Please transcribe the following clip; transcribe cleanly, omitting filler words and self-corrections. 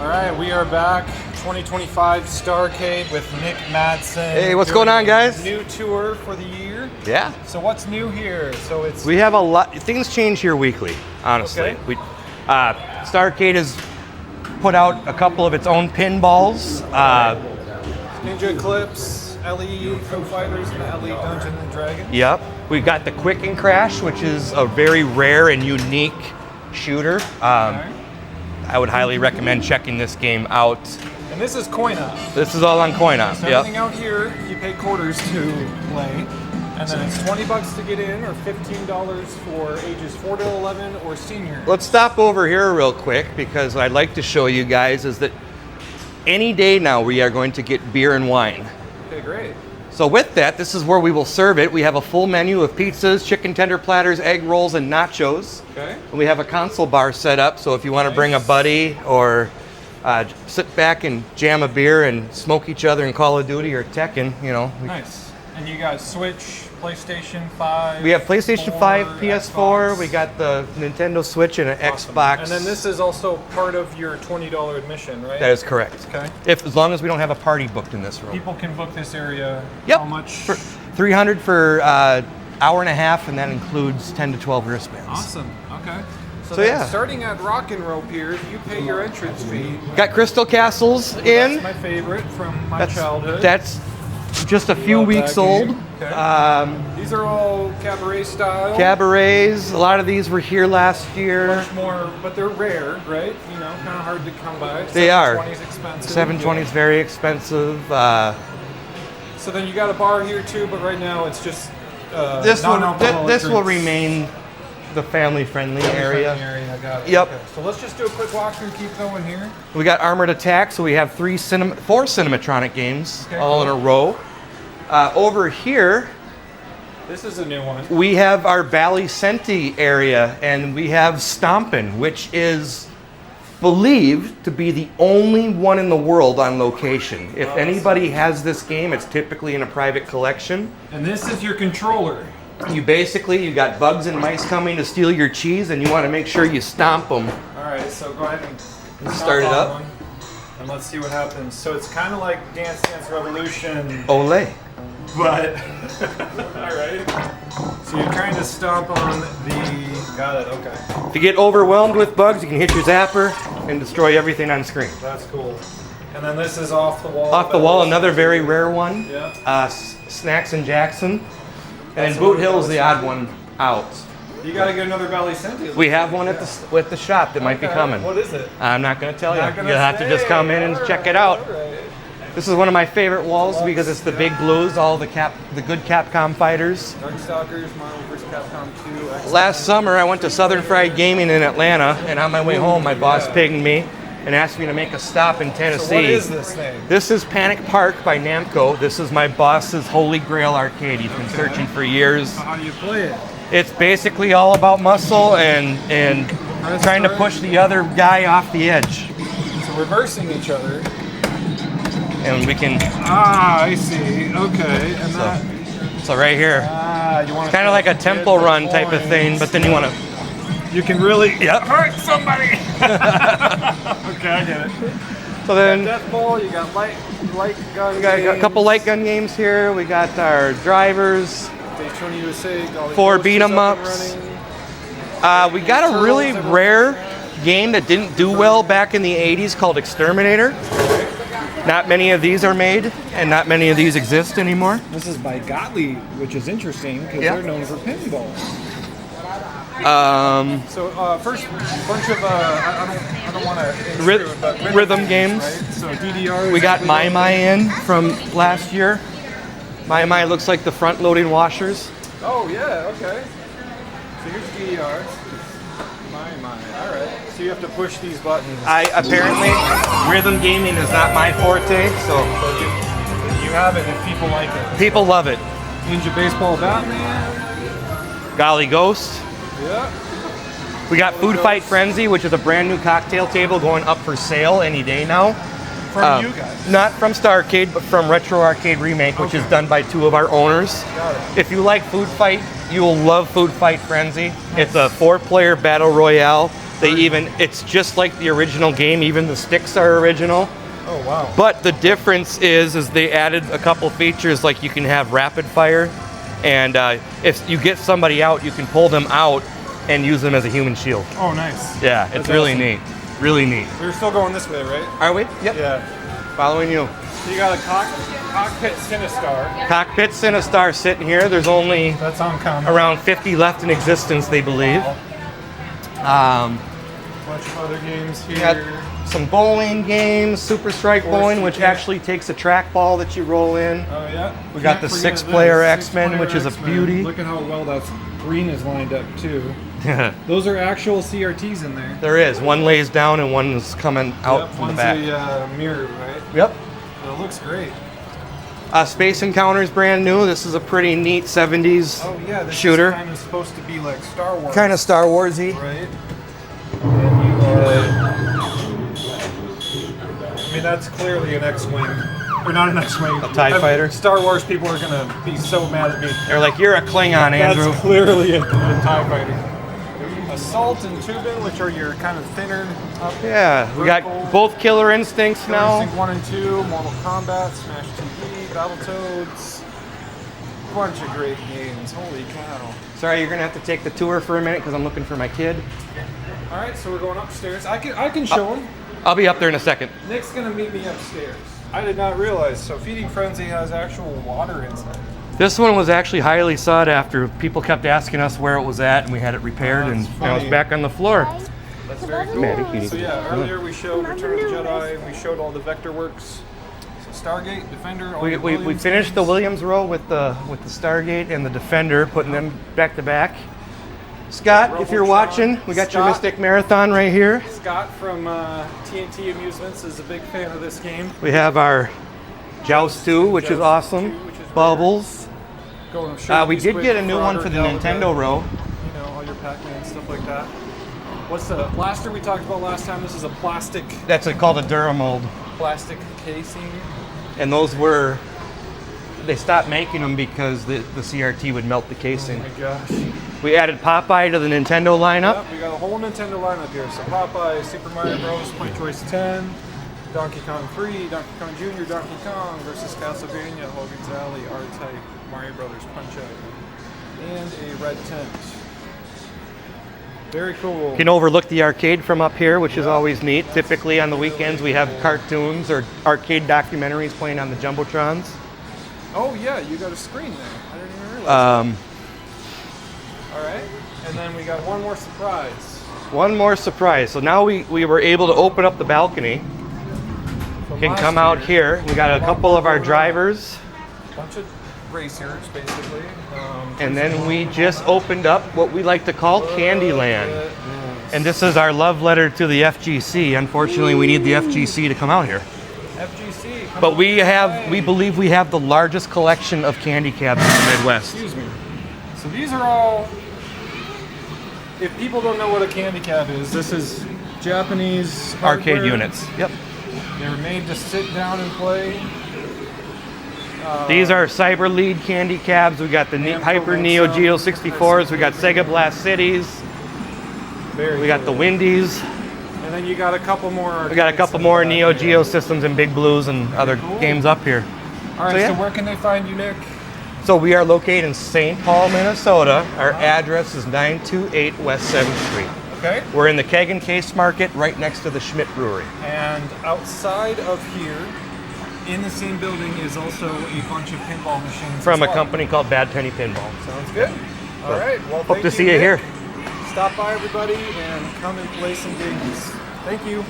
All right, we are back. 2025 Starcade with Nick Madsen. Hey, what's going on, guys? New tour for the year. Yeah. So what's new here? So it's We have a lot. Things change here weekly, honestly. Okay. Starcade has put out a couple of its own pinballs. Ninja Eclipse, LE Foo Fighters, and the LE Dungeon and Dragon. Yep. We got the Quick and Crash, which is a very rare and unique shooter. Okay. I would highly recommend checking this game out. And this is coin op. This is all on coin op. So Yep. everything out here, you pay quarters to play. And then it's $20 to get in, or $15 for ages 4 to 11 or senior. Let's stop over here real quick because what I'd like to show you guys is that any day now we are going to get beer and wine. Okay, great. So with that, this is where we will serve it. We have a full menu of pizzas, chicken tender platters, egg rolls, and nachos. Okay. And we have a console bar set up, so if you want to bring a buddy or sit back and jam a beer and smoke each other in Call of Duty or Tekken, you know. Nice. And you got Switch, PlayStation 5. We have PlayStation 4, 5, PS4, Xbox. we got the Nintendo Switch and an Awesome. Xbox. And then this is also part of your $20 admission, right? That is correct. Okay. As long as we don't have a party booked in this room. People can book this area. Yep. How much? For $300 for hour and a half, and that includes 10 to 12 wristbands. Awesome. Okay. So So, then yeah. starting at Rock and Roll Pier, you pay your entrance fee. Got Crystal Castles in. That's my favorite from my childhood. That's just a few Love that weeks old. game. Okay. These are all Cabaret style. Cabarets, a lot of these were here last year. Much more, but they're rare, right? You know, kind of hard to come by. They are. 720's expensive. 720 is very expensive. So then you got a bar here too, but right now it's just This non-alcoholic will drinks. remain the family-friendly area. I got it. Yep. Okay. So let's just do a quick walkthrough, keep going here. We got Armored Attack, so we have 4 cinematronic games Okay, all in a cool. row. Over here, This is a new one. we have our Balicenti area, and we have Stompin', which is believed to be the only one in the world on location. If anybody has this game, it's typically in a private collection. And this is your controller. You got bugs and mice coming to steal your cheese, and you want to make sure you stomp them. All right, so go ahead and Start it on up. one, and let's see what happens. So it's kind of like Dance Dance Revolution, Olay. but all right. So you're trying to stomp on the. Got it. Okay, If you get overwhelmed with bugs, you can hit your zapper and destroy everything on screen. that's cool. And then this is off the wall. Off the wall, another very rare one. Yeah. Snacks and Jackson. And That's then Boot another Hill's the odd one out. You got to get another Balicenti. We have one at the shop that might be coming. What is it? I'm not going to tell you. Not gonna You'll have to just say. come in and All check right, it out. all right. This is one of my favorite walls because it's the big blues, all the good Capcom fighters. Darkstalkers, Marvel vs. Capcom 2. X-Men. Last summer, I went to Southern Fried Gaming in Atlanta, and on my way home, my boss pinged me and asked me to make a stop in Tennessee. So what is this thing? This is Panic Park by Namco. This is my boss's holy grail arcade. He's been searching for years. So how do you play it? It's basically all about muscle and trying to push the other guy off the edge. So reversing each other. And we can, Ah, I see. Okay, and that. so right here, You want kind of like a temple run type of thing, but then you want to, you can really Yep. hurt somebody. Okay, I get it. so then Death Ball. You got light gun. we got a couple light gun games here. We got our drivers. Daytona USA. Golly 4 Ghost beat 'em is up and ups. running. We got a really rare game that didn't do well back in the 80s called Exterminator. Not many of these are made, and not many of these exist anymore. This is by Gottlieb, which is interesting because Yeah. they're known for pinball. Um, So first bunch of I don't want to Ryth- but rhythm games. right? So DDR. we got My My in from last year. My My looks like the front-loading washers. Oh yeah, okay. So here's DDR. My, all right. So you have to push these buttons. Apparently, rhythm gaming is not my forte, so So you have it if people like it. people love it. Ninja Baseball Batman. Golly Ghost. Yeah. We got Food Fight Frenzy, which is a brand new cocktail table going up for sale any day now. From you guys. Not from Starcade, but from Retro Arcade Remake, which is done by 2 of our owners. Got it. If you like Food Fight, you will love Food Fight Frenzy. It's a 4-player battle royale It's just like the original game. Even the sticks are original. Oh wow. But the difference is they added a couple features, like you can have rapid fire, and if you get somebody out, you can pull them out and use them as a human shield. Oh nice. Yeah, it's really awesome. neat. Really neat. We're still going this way, right? Are we? Yep. Yeah. Following you. So you got a cockpit Sinistar. Cockpit Sinistar sitting here. There's only That's uncommon. around 50 left in existence, they believe. Bunch of other games here. We got some bowling games, Super Strike Bowling, which actually takes a trackball that you roll in. Oh yeah. We got the 6-player X-Men, which is a beauty. Look at how well that green is lined up too. Those are actual CRTs in there. There is. One lays down and one is coming out from the back. One's a mirror, right? Yep. It looks great. Space Encounter's brand new. This is a pretty neat 70s shooter. Is kind of supposed to be like Star Wars. Kind of Star Warsy. Right. And you are... I mean, that's clearly an X-Wing. Or not an X-Wing. A TIE fighter. Star Wars people are going to be so mad at me. They're like, you're a Klingon, Andrew. That's clearly a TIE fighter. Assault and Tubin, which are your kind of thinner up. Yeah, we got both Killer Instincts now. Instinct 1 and 2, Mortal Kombat, Smash TV, Battletoads. Bunch of great games. Holy cow. Sorry, you're going to have to take the tour for a minute because I'm looking for my kid. All right, so we're going upstairs. I can show him. I'll be up there in a second. Nick's going to meet me upstairs. I did not realize. So Feeding Frenzy has actual water inside. This one was actually highly sought after. People kept asking us where it was at, and we had it repaired, and now it's back on the floor. That's very cool. Maddie, So yeah, earlier we showed Return of the Jedi. We showed all the vector works. So Stargate, Defender. All the We Williams finished the games. Williams row with the Stargate and the Defender, putting them back to back. Scott, if you're watching, we got your Scott. Mystic Marathon right here. Scott from TNT Amusements is a big fan of this game. We have our Joust 2, which is awesome. Bubbles. We did get a new one for the Nintendo row. You know, all your Pac-Man stuff like that. What's the blaster we talked about last time? This is a plastic That's called a Duramold. plastic casing. And they stopped making them because the CRT would melt the casing. Oh my gosh. We added Popeye to the Nintendo lineup. Yep, we got a whole Nintendo lineup here. So Popeye, Super Mario Bros. Point Choice 10, Donkey Kong 3, Donkey Kong Jr., Donkey Kong versus Castlevania, Hogan's Alley, R-Type, Mario Brothers Punch-Out, and a red tent. Very cool. You can overlook the arcade from up here, which is always neat. Typically on the weekends we have cartoons or arcade documentaries playing on the Jumbotrons. Oh yeah, you got a screen there. I didn't even realize that. All right, and then we got one more surprise. One more surprise. So now we were able to open up the balcony. Can come out here. We got a couple of our drivers. Bunch of racers, basically. And then we just opened up what we like to call Candyland. And this is our love letter to the FGC. Unfortunately, we need the FGC to come out here. FGC. But we believe we have the largest collection of candy cabs in the Midwest. Excuse me. So these are all, if people don't know what a candy cab is, this is Japanese Arcade hardware. units. Yep. They were made to sit down and play. These are Cyber Lead candy cabs. We got the Hyper Neo Geo 64s. We got Sega Blast Cities. We got the Windies. And then you got a couple more. We got a couple more Neo Geo systems and Big Blues and other games up here. All right, so where can they find you, Nick? So we are located in St. Paul, Minnesota. Our address is 928 West 7th Street. Okay. We're in the Keg and Case Market right next to the Schmidt Brewery. And outside of here, in the same building, is also a bunch of pinball machines. From a company called Bad Penny Pinball. Sounds good. All right. Well, hope to see you here. Stop by, everybody, and come and play some games. Thank you.